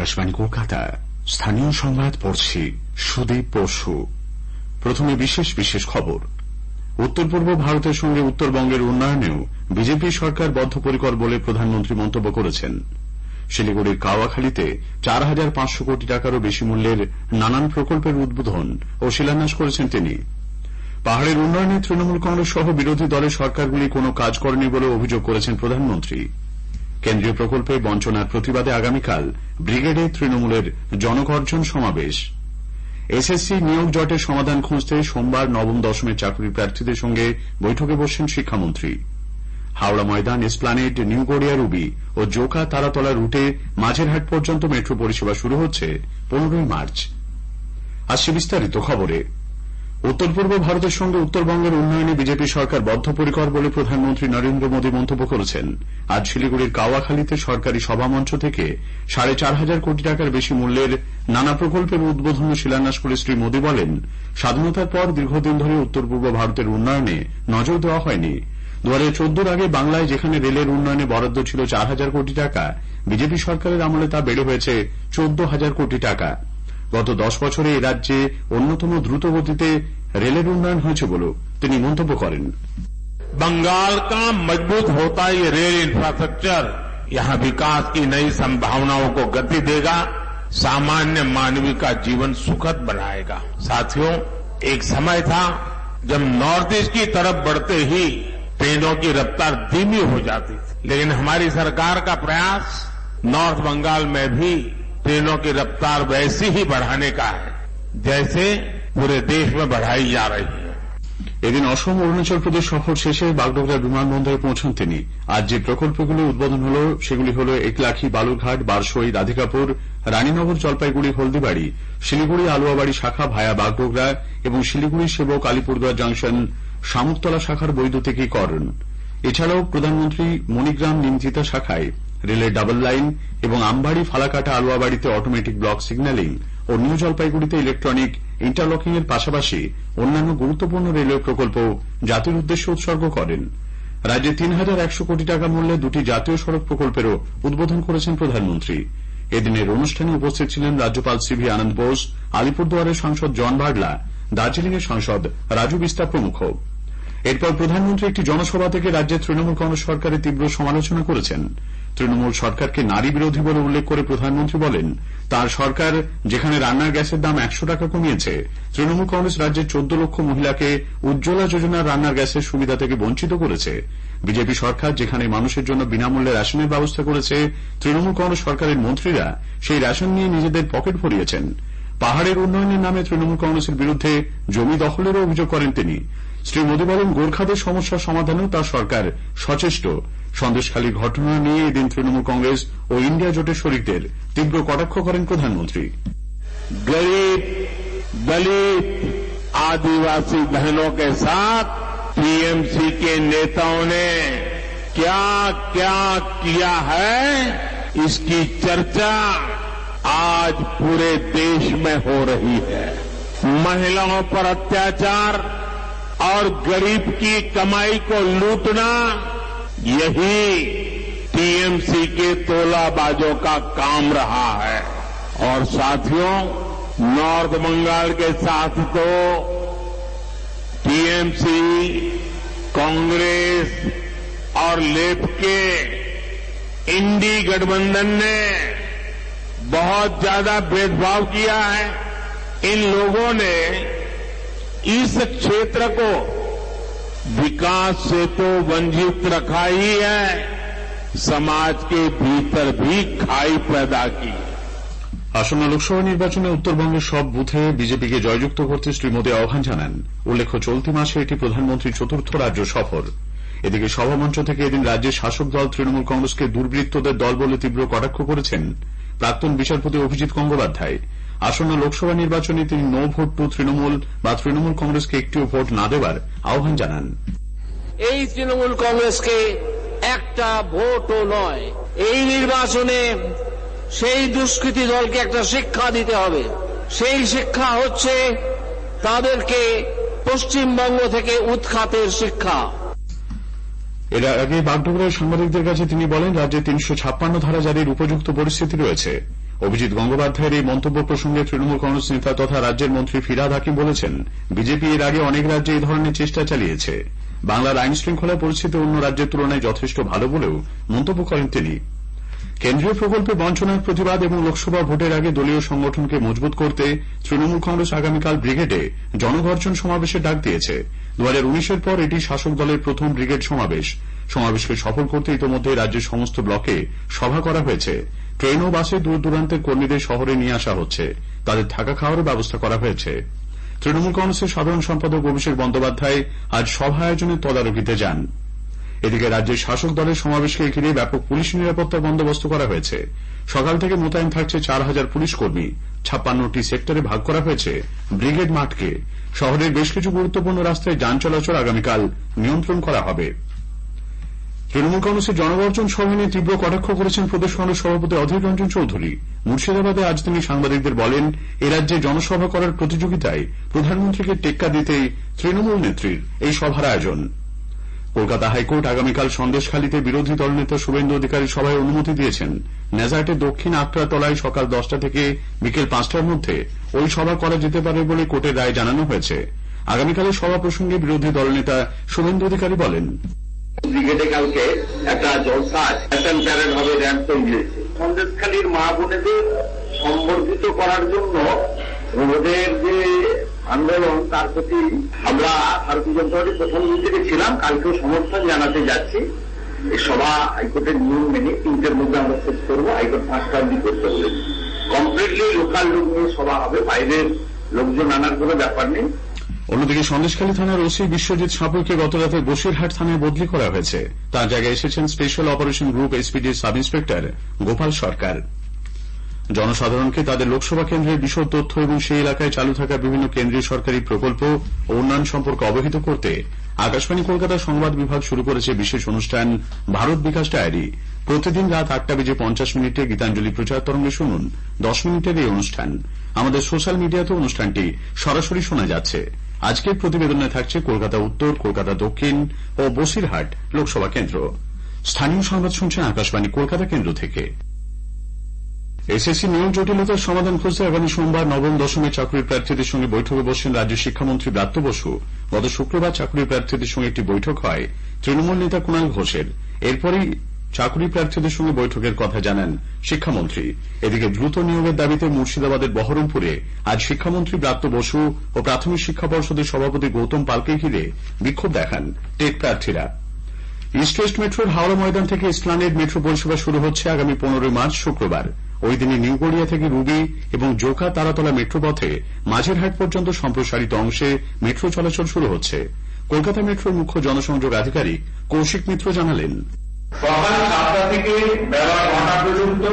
আকাশবাণী কলকাতা। স্থানীয় সংবাদ পড়ছি সুদীপ বসু। প্রথমে বিশেষ বিশেষ খবর। উত্তর পূর্ব ভারতের সঙ্গে উত্তরবঙ্গের উন্নয়নেও বিজেপি সরকার বদ্ধপরিকর বলে প্রধানমন্ত্রী মন্তব্য করেছেন। শিলিগুড়ির কাওয়াখালীতে ৪,৫০০ কোটি টাকারও বেশি মূল্যের নানান প্রকল্পের উদ্বোধন ও শিলান্যাস করেছেন তিনি। পাহাড়ের উন্নয়নে তৃণমূল কংগ্রেস সহ বিরোধী দলের সরকারগুলি কোনো কাজ করেনি বলে অভিযোগ করেছেন প্রধানমন্ত্রী। কেন্দ্রীয় প্রকল্পে বঞ্চনার প্রতিবাদে আগামীকাল ব্রিগেডে তৃণমূলের জনগর্জন সমাবেশ। এসএসসি নিয়োগ জটের সমাধান খুঁজতে সোমবার নবম দশমের চাকরির প্রার্থীদের সঙ্গে বৈঠকে বসছেন শিক্ষামন্ত্রী। Howrah Maidan, Esplanade, new Garia Ruby ও জোকা তারাতলা রুটে মাঝেরহাট পর্যন্ত মেট্রো পরিষেবা শুরু হচ্ছে 15ই মার্চ। আসছে বিস্তারিত খবরে। উত্তর পূর্ব ভারতের সঙ্গে উত্তরবঙ্গের উন্নয়নে বিজেপি সরকার বদ্ধপরিকর বলে প্রধানমন্ত্রী নরেন্দ্র মোদী মন্তব্য করেছেন। আজ শিলিগুড়ির কাওয়াখালীতে সরকারি সভামঞ্চ থেকে ৪,৫০০ কোটি টাকার বেশি মূল্যের নানা প্রকল্পের উদ্বোধন ও শিলান্যাস করে শ্রী মোদী বলেন, স্বাধীনতার পর দীর্ঘদিন ধরে উত্তর পূর্ব ভারতের উন্নয়নে নজর দেওয়া হয়নি। 2014 আগে বাংলায় যেখানে রেলের উন্নয়নে বরাদ্দ ছিল 4,000 কোটি টাকা, বিজেপি সরকারের আমলে তা বেড়ে হয়েছে 14,000 কোটি টাকা। গত 10 বছরে এ রাজ্যে অন্যতম দ্রুত গতিতে রেলের উন্নয়ন হয়েছে বলেও তিনি মন্তব্য করেন। बंगाल का मजबूत होता ये रेल इंफ्रास्ट्रक्चर यहां विकास की नई संभावनाओं को गति देगा, सामान्य मानवीय का जीवन सुखद बनाएगा। साथियों, एक समय था जब नॉर्थ ईस्ट की तरफ बढ़ते ही ट्रेनों की रफ्तार धीमी हो जाती थी, लेकिन हमारी सरकार का प्रयास नॉर्थ बंगाल में भी ट्रेनों की रफ्तार वैसी ही बढ़ाने का है जैसे पूरे देश में बढ़ाई जा रही है। এদিন অসম, অরুণাচল প্রদেশ সফর শেষে বাগডোগরা বিমানবন্দরে পৌঁছান তিনি। আজ যে প্রকল্পগুলো উদ্বোধন হল সেগুলি হল একলাখী, বালুরঘাট, বারসই, রাধিকাপুর, রানীনগর, জলপাইগুড়ি, হলদিবাড়ি, শিলিগুড়ি আলুয়াবাড়ি শাখা ভায়া বাগডোগরা এবং শিলিগুড়ি সেবক আলিপুরদুয়ার জংশন শামুকতলা শাখার বৈদ্যুতিকীকরণ। এছাড়াও প্রধানমন্ত্রী মণিগ্রাম নিমতিতা শাখায় রেলের ডাবল লাইন এবং আমবাড়ি, ফালাকাটা, আলুয়াবাড়িতে অটোমেটিক ব্লক সিগন্যালিং ও নিউ জলপাইগুড়িতে ইলেকট্রনিক ইন্টারলকিং এর পাশাপাশি অন্যান্য গুরুত্বপূর্ণ রেলওয়ে প্রকল্প জাতির উদ্দেশ্যে উৎসর্গ করেন। রাজ্যে 3,100 কোটি টাকা মূল্যে দুটি জাতীয় সড়ক প্রকল্পেরও উদ্বোধন করেছেন প্রধানমন্ত্রী। এদিনের অনুষ্ঠানে উপস্থিত ছিলেন রাজ্যপাল সিভি আনন্দ বোস, আলিপুরদুয়ারের সাংসদ জন বার্লা, দার্জিলিংয়ের সাংসদ রাজু বিস্তা প্রমুখ। এরপর প্রধানমন্ত্রী একটি জনসভা থেকে রাজ্যের তৃণমূল কংগ্রেস সরকারের তীব্র সমালোচনা করেছেন। তৃণমূল সরকারকে নারী বিরোধী বলে উল্লেখ করে প্রধানমন্ত্রী বলেন, তার সরকার যেখানে রান্নার গ্যাসের দাম 100 টাকা কমিয়েছে, তৃণমূল কংগ্রেস রাজ্যের 14 লক্ষ মহিলাকে উজ্জ্বলা যোজনার রান্নার গ্যাসের সুবিধা থেকে বঞ্চিত করেছে। বিজেপি সরকার যেখানে মানুষের জন্য বিনামূল্যে রেশনের ব্যবস্থা করেছে, তৃণমূল কংগ্রেস সরকারের মন্ত্রীরা সেই রেশন নিয়ে নিজেদের পকেট ভরিয়েছেন। পাহাড়ের উন্নয়নের নামে তৃণমূল কংগ্রেসের বিরুদ্ধে জমি দখলেরও অভিযোগ করেন তিনি। শ্রী মোদী বলেন, গোর্খাদের সমস্যার সমাধানেও তার সরকার সচেষ্ট। সন্দেশখালীর ঘটনা নিয়ে এদিন তৃণমূল কংগ্রেস ও ইন্ডিয়া জোটের শরিকদের তীব্র কটাক্ষ করেন প্রধানমন্ত্রী। गरीब, दलित, आदिवासी बहनों के साथ टीएमसी के नेताओं ने क्या क्या किया है, इसकी चर्चा आज पूरे देश में हो रही है। महिलाओं पर अत्याचार और गरीब की कमाई को लूटना, यही टीएमसी के तोलाबाजों का काम रहा है। और साथियों, नॉर्थ बंगाल के साथ तो टीएमसी, कांग्रेस और लेफ्ट के इंडी गठबंधन ने बहुत ज्यादा भेदभाव किया है। इन लोगों ने इस क्षेत्र को विकास से तो वंचित रखा ही है, समाज के भीतर भी खाई पैदा की। আসন্ন লোকসভা নির্বাচনে উত্তরবঙ্গের সব বুথে বিজেপিকে জয়যুক্ত করতে শ্রী মোদী আহ্বান জানান। উল্লেখ্য, চলতি মাসে এটি প্রধানমন্ত্রীর 4র্থ রাজ্য সফর। এদিকে সভামঞ্চ থেকে এদিন রাজ্যের শাসক দল তৃণমূল কংগ্রেসকে দুর্বৃত্তদের দল বলে তীব্র কটাক্ষ করেছেন প্রাক্তন বিচারপতি অভিজিৎ গঙ্গোপাধ্যায়। আসন্ন লোকসভা নির্বাচনে তিনি নো ভোট টু তৃণমূল বা তৃণমূল কংগ্রেসকে একটিও ভোট না দেওয়ার আহ্বান জানান। এই তৃণমূল কংগ্রেসকে একটা ভোটও নয়। এই নির্বাচনে সেই দুষ্কৃতী দলকে একটা শিক্ষা দিতে হবে। সেই শিক্ষা হচ্ছে তাদেরকে পশ্চিমবঙ্গ থেকে উৎখাতের শিক্ষা। এর আগে বাগডোগরায় সাংবাদিকদের কাছে তিনি বলেন, রাজ্যে 356 ধারা জারির উপযুক্ত পরিস্থিতি রয়েছে। অভিজিৎ গঙ্গোপাধ্যায়ের এই মন্তব্য প্রসঙ্গে তৃণমূল কংগ্রেস নেতা তথা রাজ্যের মন্ত্রী ফিরহাদ হাকিম বলেছেন, বিজেপি এর আগে অনেক রাজ্যে এই ধরনের চেষ্টা চালিয়েছে। বাংলার আইন শৃঙ্খলা পরিস্থিতি অন্য রাজ্যের তুলনায় যথেষ্ট ভালো বলেও মন্তব্য করেন তিনি। কেন্দ্রীয় প্রকল্পে বঞ্চনার প্রতিবাদ এবং লোকসভা ভোটের আগে দলীয় সংগঠনকে মজবুত করতে তৃণমূল কংগ্রেস আগামীকাল ব্রিগেডে জনগর্জন সমাবেশের ডাক দিয়েছে। 2019-এর পর এটি শাসক দলের প্রথম ব্রিগেড সমাবেশ। সমাবেশকে সফল করতে ইতোমধ্যে রাজ্যের সমস্ত ব্লকে সভা করা হয়েছে। ট্রেন ও বাসে দূর দূরান্তের কর্মীদের শহরে নিয়ে আসা হচ্ছে, তাদের থাকা খাওয়ারও ব্যবস্থা করা হয়েছে। তৃণমূল কংগ্রেসের সাধারণ সম্পাদক অভিষেক বন্দ্যোপাধ্যায় আজ সভা আয়োজনের তদারকিতে যান। এদিকে রাজ্যের শাসক দলের সমাবেশকে ঘিরে ব্যাপক পুলিশ নিরাপত্তার বন্দোবস্ত করা হয়েছে। সকাল থেকে মোতায়েন থাকছে 4000 পুলিশ কর্মী। 56টি সেক্টরে ভাগ করা হয়েছে ব্রিগেড মাঠকে। শহরের বেশ কিছু গুরুত্বপূর্ণ রাস্তায় যান চলাচল আগামীকাল নিয়ন্ত্রণ করা হবে। তৃণমূল কংগ্রেসের জনগর্জন সভা নিয়ে তীব্র কটাক্ষ করেছেন প্রদেশ কংগ্রেস সভাপতি অধীর রঞ্জন চৌধুরী। মুর্শিদাবাদে আজ তিনি সাংবাদিকদের বলেন, এ রাজ্যে জনসভা করার প্রতিযোগিতায় প্রধানমন্ত্রীকে টেক্কা দিতেই তৃণমূল নেত্রীর এই সভার আয়োজন। কলকাতা হাইকোর্ট আগামীকাল সন্দেশখালীতে বিরোধী দলনেতা শুভেন্দু অধিকারী সভায় অনুমতি দিয়েছেন। ন্যাজার্টের দক্ষিণ আটরাতলায় সকাল 10টা থেকে বিকেল 5টার মধ্যে ওই সভা করা যেতে পারে বলে কোর্টের রায় জানানো হয়েছে। আগামীকালের সভা প্রসঙ্গে বিরোধী দলনেতা শুভেন্দু অধিকারী বলেন, ব্রিগেডে কালকে একটা জলসা ফ্যাশন প্যারেড হবে, র্যাম্প তৈরি হয়েছে। সন্দেশখালীর মা বোনেদের সম্বর্ধিত করার জন্য ওদের যে আন্দোলন, তার প্রতি আমরা ভারতীয় জনতা পার্টি প্রথম দিন থেকে ছিলাম। কালকেও সমর্থন জানাতে যাচ্ছি। এই সভা হাইকোর্টের নিয়ম মেনে 3টের মধ্যে আমরা শেষ করবো। হাইকোর্ট 5টা অবধি করতে বলেছে। কমপ্লিটলি লোকাল লোক নিয়ে সভা হবে, বাইরের লোকজন আনার কোনো ব্যাপার নেই। অন্যদিকে সন্দেশখালী থানার ওসি বিশ্বজিৎ সাপুকে গতরাতে বসিরহাট থানায় বদলি করা হয়েছে। তার জায়গায় এসেছেন স্পেশাল অপারেশন গ্রুপ এসপিডির সাব ইন্সপেক্টর গোপাল সরকার। জনসাধারণকে তাদের লোকসভা কেন্দ্রের বিশদ তথ্য এবং সেই এলাকায় চালু থাকা বিভিন্ন কেন্দ্রীয় সরকারি প্রকল্প ও উন্নয়ন সম্পর্কে অবহিত করতে আকাশবাণী কলকাতা সংবাদ বিভাগ শুরু করেছে বিশেষ অনুষ্ঠান ভারত বিকাশ ডায়েরি। প্রতিদিন রাত 8:50 গীতাঞ্জলি প্রচার তরঙ্গে শুনুন 10 মিনিটের এই অনুষ্ঠান। আমাদের সোশ্যাল মিডিয়াতে অনুষ্ঠানটি সরাসরি শোনা যাচ্ছে। আজকের প্রতিবেদনে থাকছে কলকাতা উত্তর, কলকাতা দক্ষিণ ও বসিরহাট লোকসভা কেন্দ্র। স্থানীয় সংবাদ শুনছেন আকাশবাণী কলকাতা কেন্দ্র থেকে। এসএসসি নিয়োগ জটিলতার সমাধান খুঁজতে আগামী সোমবার নবম দশমের চাকরির প্রার্থীদের সঙ্গে বৈঠকে বসছেন রাজ্যের শিক্ষামন্ত্রী ব্রাত্য বসু। গত শুক্রবার চাকরির প্রার্থীদের সঙ্গে একটি বৈঠক হয় তৃণমূল নেতা কুণাল ঘোষের। এরপরই চাকরি প্রার্থীদের সঙ্গে বৈঠকের কথা জানান শিক্ষামন্ত্রী। এদিকে দ্রুত নিয়োগের দাবিতে মুর্শিদাবাদের বহরমপুরে আজ শিক্ষামন্ত্রী ব্রাত্য বসু ও প্রাথমিক শিক্ষা পর্ষদের সভাপতি গৌতম পালকে ঘিরে বিক্ষোভ দেখান টেট প্রার্থীরা। ইস্ট ওয়েস্ট মেট্রোর হাওড়া ময়দান থেকে ইসলামের মেট্রো পরিষেবা শুরু হচ্ছে আগামী 15 মার্চ শুক্রবার। ওই দিনে নিউ গড়িয়া থেকে রুবি এবং জোকা তারাতলা মেট্রো পথে মাঝেরহাট পর্যন্ত সম্প্রসারিত অংশে মেট্রো চলাচল শুরু হচ্ছে। কলকাতা মেট্রোর মুখ্য জনসংযোগ আধিকারিক কৌশিক মিত্র জানালেন, সকাল 7টা থেকে বেলা 9টা পর্যন্ত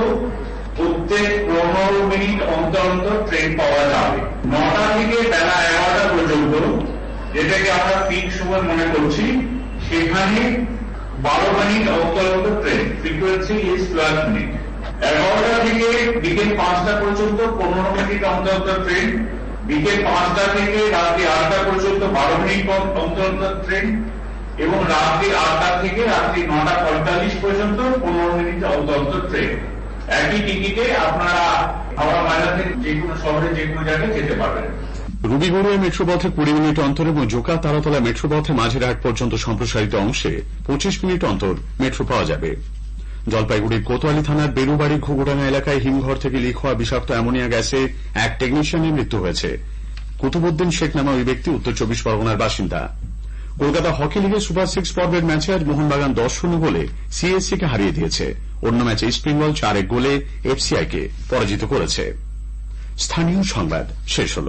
প্রত্যেক 15 মিনিট অন্তর অন্তর ট্রেন পাওয়া যাবে। 9টা থেকে বেলা 11টা পর্যন্ত, যেটাকে আমরা পিক সময় মনে করছি, সেখানে 12 মিনিট অন্তর অন্তর ট্রেন। Frequency is 12 minute. 11টা থেকে বিকেল 5টা পর্যন্ত 15 মিনিট অন্তর অন্তর ট্রেন। বিকেল 5টা থেকে রাত্রি 8টা পর্যন্ত 12 মিনিট অন্তর অন্তর ট্রেন এবং রাত্রি 8টা থেকে রাত্রি 9:45 পর্যন্ত 15 মিনিট অন্তর অন্তর ট্রেন। একই টিকিটে আপনারা হাওড়া ময়দান থেকে যে কোনো শহরে যে কোনো জায়গায় যেতে পারবেন। রুবি গড়িয়া মেট্রো পথে 20 মিনিট অন্তর এবং জোকা তারাতলা মেট্রো পথে মাঝেরহাট পর্যন্ত সম্প্রসারিত অংশে 25 মিনিট অন্তর মেট্রো পাওয়া যাবে। জলপাইগুড়ির কোতোয়ালি থানার বেরুবাড়ি ঘুঘুডাঙ্গা এলাকায় হিমঘর থেকে লিক হওয়া বিষাক্ত অ্যামোনিয়া গ্যাসে এক টেকনিশিয়ানের মৃত্যু হয়েছে। কুতুবুদ্দিন শেখ নামা ওই ব্যক্তি উত্তর 24 পরগনার বাসিন্দা। কলকাতা হকি লিগের সুপার 6 পর্বের ম্যাচে আজ মোহনবাগান 10-0 গোলে সিএসসি কে হারিয়ে দিয়েছে। অন্য ম্যাচে ইস্টবেঙ্গল 4-1 গোলে এফসিআই কে পরাজিত করেছে। স্থানীয় সংবাদ শেষ হল।